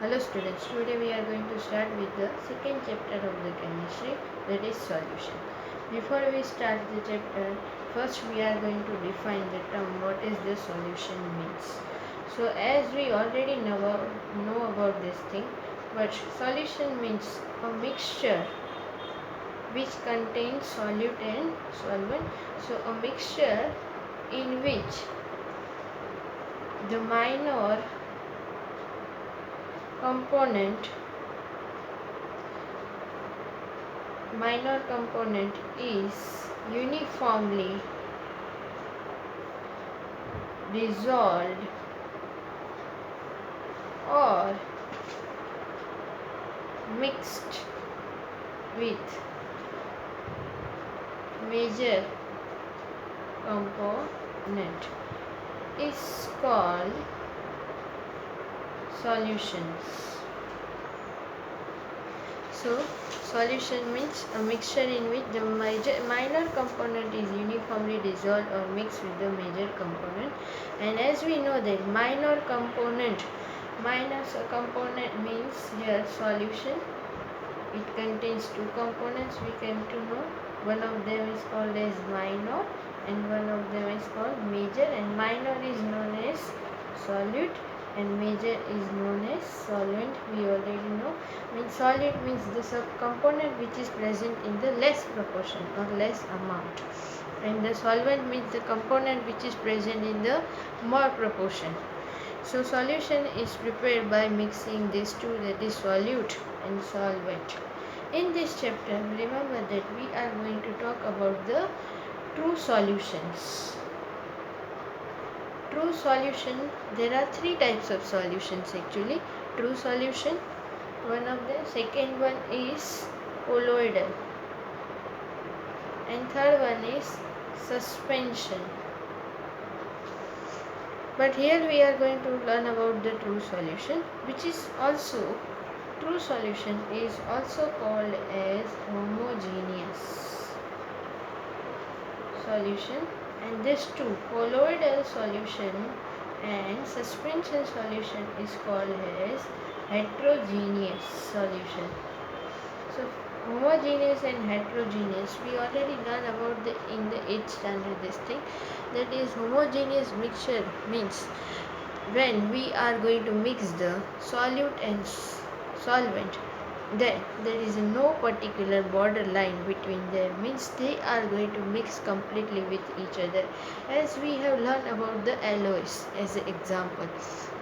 Hello students, today we are going to start with the second chapter of the chemistry, that is solution. Before we start the chapter, first we are going to define the term what is the solution means. So as we already know about this thing, but solution means a mixture which contains solute and solvent. So a mixture in which the component minor component is uniformly dissolved or mixed with major component is called solutions. So solution means a mixture in which the minor component is uniformly dissolved or mixed with the major component. And as we know that minor component means here solution. It contains two components we came to know. One of them is called as minor and one of them is called major, and minor is known as solute and major is known as solvent. We already know. Solute means the component which is present in the less proportion or less amount, and the solvent means the component which is present in the more proportion. So solution is prepared by mixing these two, that is solute and solvent. In this chapter, remember that we are going to talk about the true solutions. True solution, there are three types of solutions actually. True solution, one of them. Second one is colloidal. And third one is suspension. But here we are going to learn about the true solution, which is also true solution is also called as homogeneous solution, and this too colloidal solution and suspension solution is called as heterogeneous solution. So homogeneous and heterogeneous we already learned about in the 8th standard this thing, that is homogeneous mixture means when we are going to mix the solute and solvent, then there is no particular border line between them, means they are going to mix completely with each other, as we have learned about the alloys as an example.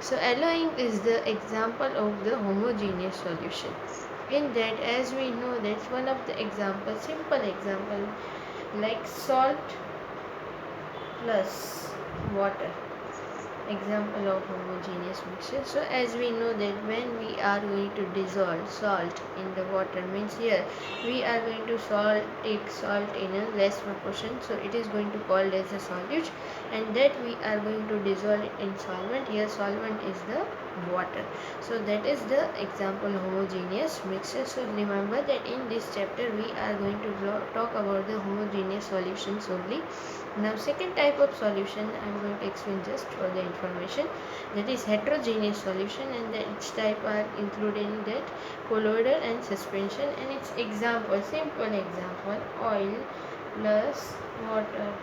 So alloying is the example of the homogeneous solution. In that, as we know, that's one of the examples, simple example, like salt plus water, example of homogeneous mixture. So as we know that when we are going to dissolve salt in the water, means here we are going to take salt in a less proportion, so it is going to called as a solute, and that we are going to dissolve it in solvent. Here solvent is the water. So that is the example homogeneous mixture. So remember that in this chapter we are going to talk about the homogeneous solutions only. Now second type of solution I am going to explain just for the information, that is heterogeneous solution, and each type are included in that colloidal and suspension, and its example, simple example, oil plus water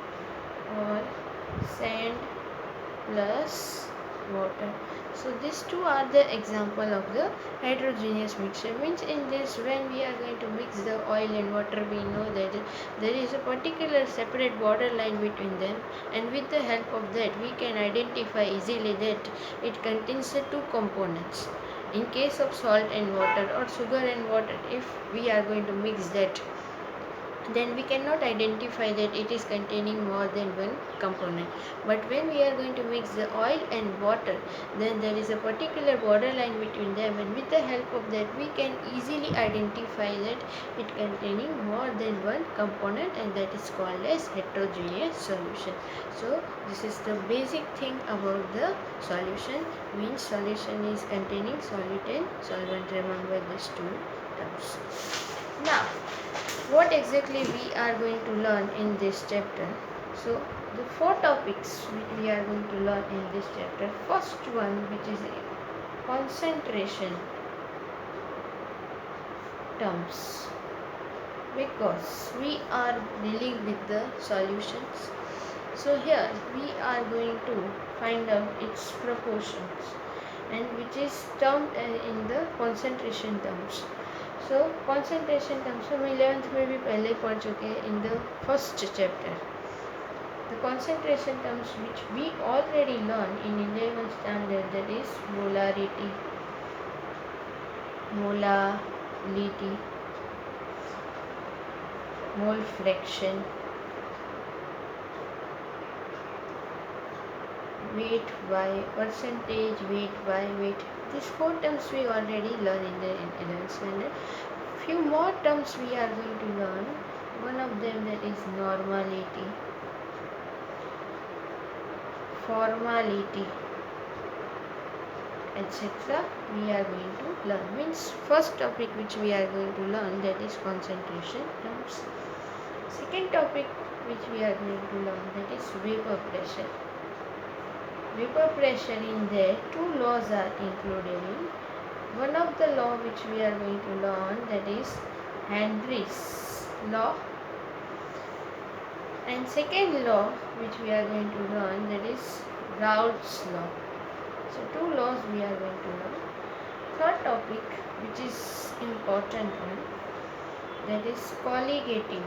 or sand plus water. So these two are the example of the heterogeneous mixture, means in this when we are going to mix the oil and water, we know that there is a particular separate border line between them, and with the help of that we can identify easily that it contains the two components. In case of salt and water or sugar and water, if we are going to mix that, then we cannot identify that it is containing more than one component. But when we are going to mix the oil and water, then there is a particular borderline between them, and with the help of that we can easily identify that it containing more than one component, and that is called as heterogeneous solution. So this is the basic thing about the solution, means solution is containing solute and solvent. Remember these two terms. Now what exactly we are going to learn in this chapter? So the four topics which we are going to learn in this chapter. First one, which is concentration terms, because we are dealing with the solutions. So here we are going to find out its proportions, and which is termed in the concentration terms. So concentration terms हम 11th में भी पहले पढ़ चुके हैं in the first chapter. The concentration terms which we already learned in 11th standard, that is molarity, molality, mole fraction, weight by percentage, weight by weight. These four terms we already learned in the 11th standard. Few more terms we are going to learn. One of them, that is normality, formality, etc. we are going to learn. Means first topic which we are going to learn, that is concentration terms. Second topic which we are going to learn, that is vapor pressure. Vapor pressure, in there two laws are included in. One of the law which we are going to learn, that is Henry's law, and second law which we are going to learn, that is Raoult's law. So two laws we are going to learn. Third topic, which is important one, that is colligative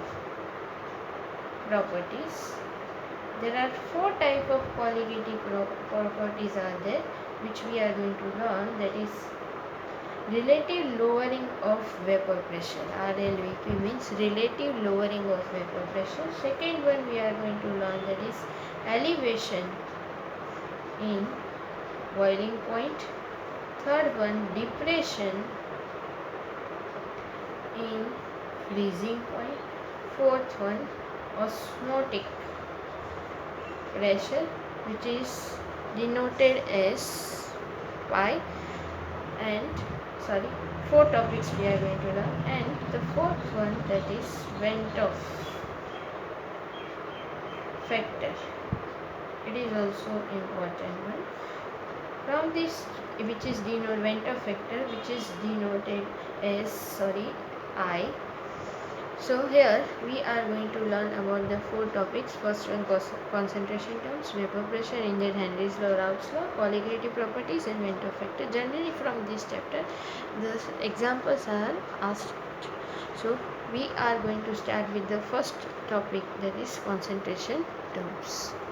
properties. There are four types of colligative properties are there, which we are going to learn, that is relative lowering of vapor pressure. RLVP means relative lowering of vapor pressure. Second one we are going to learn, that is elevation in boiling point. Third one, depression in freezing point. Fourth one, osmotic pressure, which is denoted as pi. And four topics we are going to learn, and the fourth one, that is Ventov factor. It is also important one. From this, which is denoted Ventov factor, which is denoted as I. So here we are going to learn about the four topics. First one, concentration terms, vapor pressure, indeed Henry's law, Raoult's law, colligative properties, and Ventov factor. Generally from this chapter the examples are asked. So we are going to start with the first topic, that is concentration terms.